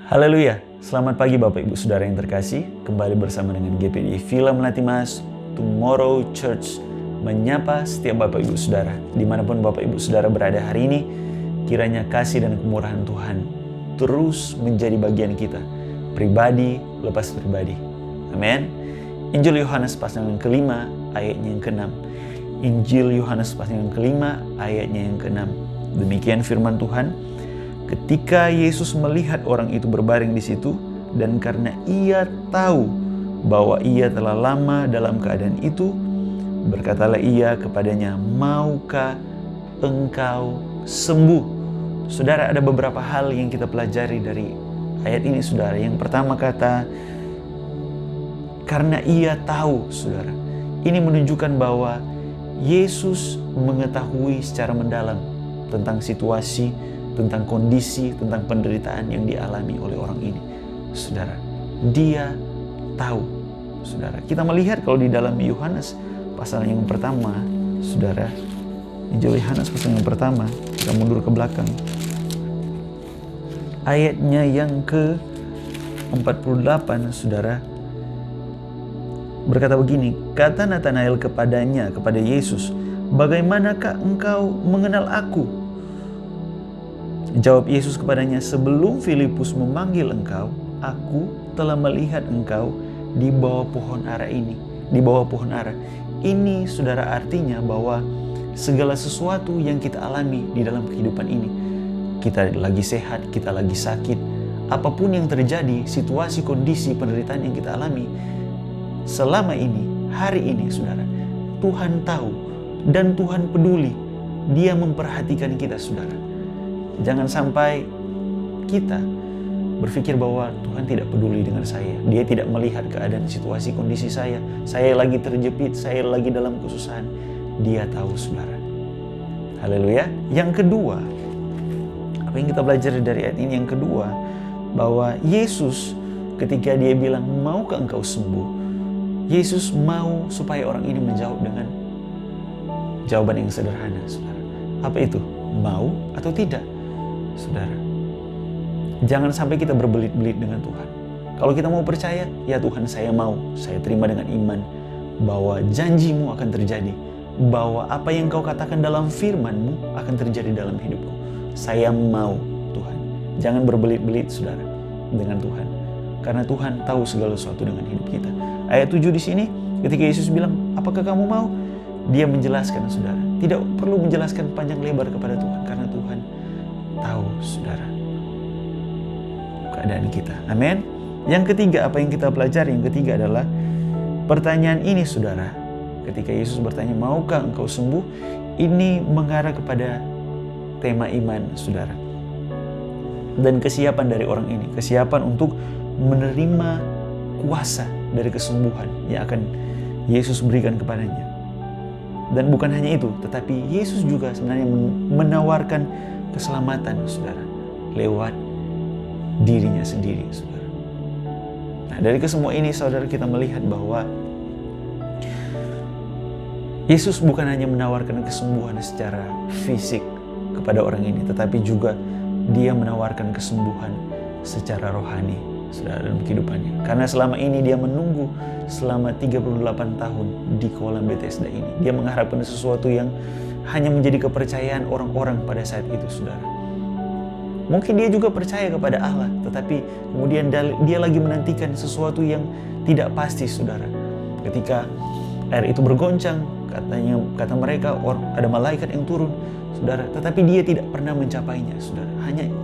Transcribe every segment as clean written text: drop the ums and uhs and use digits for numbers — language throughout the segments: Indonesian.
Haleluya, selamat pagi Bapak Ibu Saudara yang terkasih. Kembali bersama dengan GPD Villa Melati Mas, Tomorrow Church menyapa setiap Bapak Ibu Saudara dimanapun Bapak Ibu Saudara berada hari ini. Kiranya kasih dan kemurahan Tuhan terus menjadi bagian kita, pribadi lepas pribadi. Amin. Injil Yohanes pasal yang kelima ayatnya yang ke-6. Injil Yohanes pasal yang kelima ayatnya yang ke-6. Demikian firman Tuhan. Ketika Yesus melihat orang itu berbaring di situ, dan karena ia tahu bahwa ia telah lama dalam keadaan itu, berkatalah ia kepadanya, "Maukah engkau sembuh?" Saudara, ada beberapa hal yang kita pelajari dari ayat ini, saudara. Yang pertama kata, karena ia tahu, saudara. Ini menunjukkan bahwa Yesus mengetahui secara mendalam tentang situasi, tentang kondisi, tentang penderitaan yang dialami oleh orang ini. Saudara, dia tahu. Saudara, kita melihat kalau di dalam Yohanes pasal yang pertama, saudara, Injil Yohanes pasal yang pertama, kita mundur ke belakang. Ayatnya yang ke-48, saudara, berkata begini, kata Natanael kepadanya, kepada Yesus, "Bagaimanakah engkau mengenal aku?" Jawab Yesus kepadanya, "Sebelum Filipus memanggil engkau, aku telah melihat engkau di bawah pohon ara ini." Di bawah pohon ara. Ini, saudara, artinya bahwa segala sesuatu yang kita alami di dalam kehidupan ini, kita lagi sehat, kita lagi sakit, apapun yang terjadi, situasi, kondisi, penderitaan yang kita alami, selama ini, hari ini, saudara, Tuhan tahu dan Tuhan peduli. Dia memperhatikan kita, saudara. Jangan sampai kita berpikir bahwa Tuhan tidak peduli dengan saya. Dia tidak melihat keadaan situasi kondisi saya. Saya lagi terjepit, saya lagi dalam kesusahan. Dia tahu, saudara. Haleluya. Yang kedua, apa yang kita belajar dari ayat ini? Yang kedua, bahwa Yesus ketika dia bilang, "Maukah engkau sembuh?" Yesus mau supaya orang ini menjawab dengan jawaban yang sederhana, saudara. Apa itu? Mau atau tidak? Saudara, jangan sampai kita berbelit-belit dengan Tuhan. Kalau kita mau percaya, ya Tuhan, saya mau, saya terima dengan iman bahwa janjimu akan terjadi, bahwa apa yang kau katakan dalam firman-Mu akan terjadi dalam hidupku. Saya mau, Tuhan. Jangan berbelit-belit, saudara, dengan Tuhan, karena Tuhan tahu segala sesuatu dengan hidup kita. Ayat 7 di sini, ketika Yesus bilang, "Apakah kamu mau?" Dia menjelaskan, saudara. Tidak perlu menjelaskan panjang lebar kepada Tuhan, karena Tuhan tahu, saudara, keadaan kita. Amin. Yang ketiga, apa yang kita pelajari? Yang ketiga adalah pertanyaan ini, saudara. Ketika Yesus bertanya, "Maukah engkau sembuh?" Ini mengarah kepada tema iman, saudara. Dan kesiapan dari orang ini. Kesiapan untuk menerima kuasa dari kesembuhan yang akan Yesus berikan kepadanya. Dan bukan hanya itu, tetapi Yesus juga sebenarnya menawarkan keselamatan, saudara, lewat dirinya sendiri, saudara. Nah, dari kesemua ini, saudara, kita melihat bahwa Yesus bukan hanya menawarkan kesembuhan secara fisik kepada orang ini, tetapi juga dia menawarkan kesembuhan secara rohani, saudara, dalam kehidupannya. Karena selama ini dia menunggu selama 38 tahun di kolam Bethesda ini. Dia mengharapkan sesuatu yang hanya menjadi kepercayaan orang-orang pada saat itu, saudara. Mungkin dia juga percaya kepada Allah, tetapi kemudian dia lagi menantikan sesuatu yang tidak pasti, saudara. Ketika air itu bergoncang, kata mereka ada malaikat yang turun, saudara, tetapi dia tidak pernah mencapainya, saudara.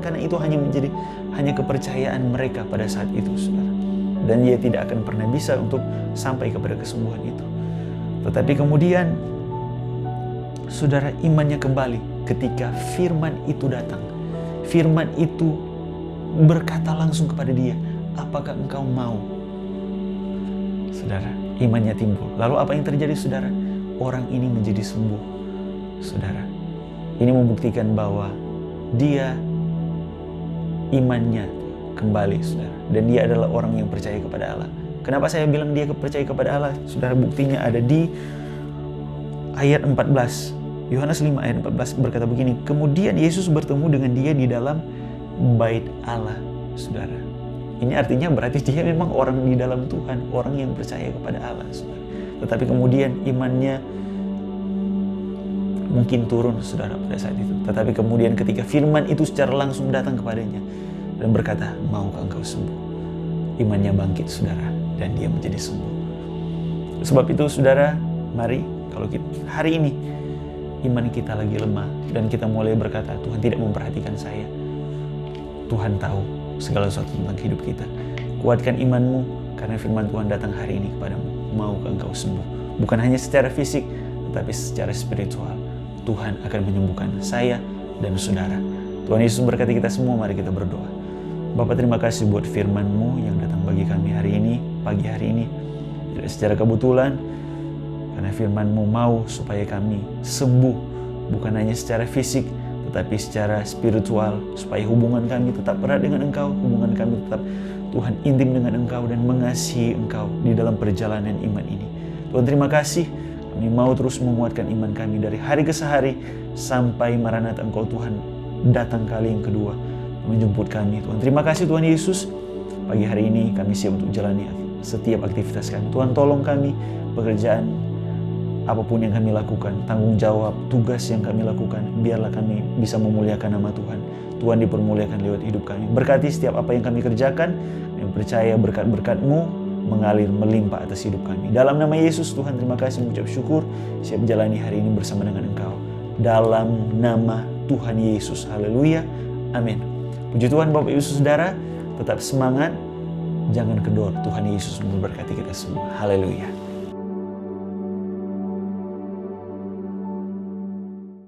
Karena itu hanya kepercayaan mereka pada saat itu, saudara. Dan dia tidak akan pernah bisa untuk sampai kepada kesembuhan itu. Tetapi kemudian, saudara, imannya kembali ketika firman itu datang. Firman itu berkata langsung kepada dia, "Apakah engkau mau?" Saudara, imannya timbul. Lalu apa yang terjadi, saudara? Orang ini menjadi sembuh, saudara. Ini membuktikan bahwa dia imannya kembali, saudara. Dan dia adalah orang yang percaya kepada Allah. Kenapa saya bilang dia percaya kepada Allah? Saudara, buktinya ada di ayat 14. Yohanes 5 ayat 14 berkata begini, "Kemudian Yesus bertemu dengan dia di dalam bait Allah," saudara. Ini artinya berarti dia memang orang di dalam Tuhan, orang yang percaya kepada Allah, saudara. Tetapi kemudian imannya mungkin turun, saudara, pada saat itu. Tetapi kemudian ketika firman itu secara langsung datang kepadanya dan berkata, maukah engkau sembuh? Imannya bangkit, saudara, dan dia menjadi sembuh. Sebab itu, saudara, mari kalau kita, hari ini iman kita lagi lemah dan kita mulai berkata, Tuhan tidak memperhatikan saya. Tuhan tahu segala sesuatu tentang hidup kita. Kuatkan imanmu karena firman Tuhan datang hari ini kepadamu. Maukah engkau sembuh? Bukan hanya secara fisik, tetapi secara spiritual. Tuhan akan menyembuhkan saya dan saudara. Tuhan Yesus berkati kita semua, mari kita berdoa. Bapa, terima kasih buat firman-Mu yang datang bagi kami hari ini, pagi hari ini. Tidak secara kebetulan, karena firman-Mu mau supaya kami sembuh, bukan hanya secara fisik, tetapi secara spiritual, supaya hubungan kami tetap erat dengan Engkau, hubungan kami tetap, Tuhan, intim dengan Engkau dan mengasihi Engkau di dalam perjalanan iman ini. Tuhan, terima kasih, kami mau terus menguatkan iman kami dari hari ke hari sampai Maranatha Engkau, Tuhan, datang kali yang kedua menjemput kami. Tuhan, terima kasih Tuhan Yesus, pagi hari ini kami siap untuk jalani setiap aktivitas kami. Tuhan, tolong kami, pekerjaan apapun yang kami lakukan, tanggung jawab, tugas yang kami lakukan, biarlah kami bisa memuliakan nama Tuhan. Tuhan dipermuliakan lewat hidup kami. Berkati setiap apa yang kami kerjakan, yang percaya berkat-berkat-Mu mengalir melimpah atas hidup kami. Dalam nama Yesus, Tuhan, terima kasih, mengucap syukur, siap jalani hari ini bersama dengan Engkau. Dalam nama Tuhan Yesus, haleluya, amin. Puji Tuhan, Bapak Ibu Saudara, tetap semangat, jangan kendor. Tuhan Yesus memberkati kita semua, haleluya.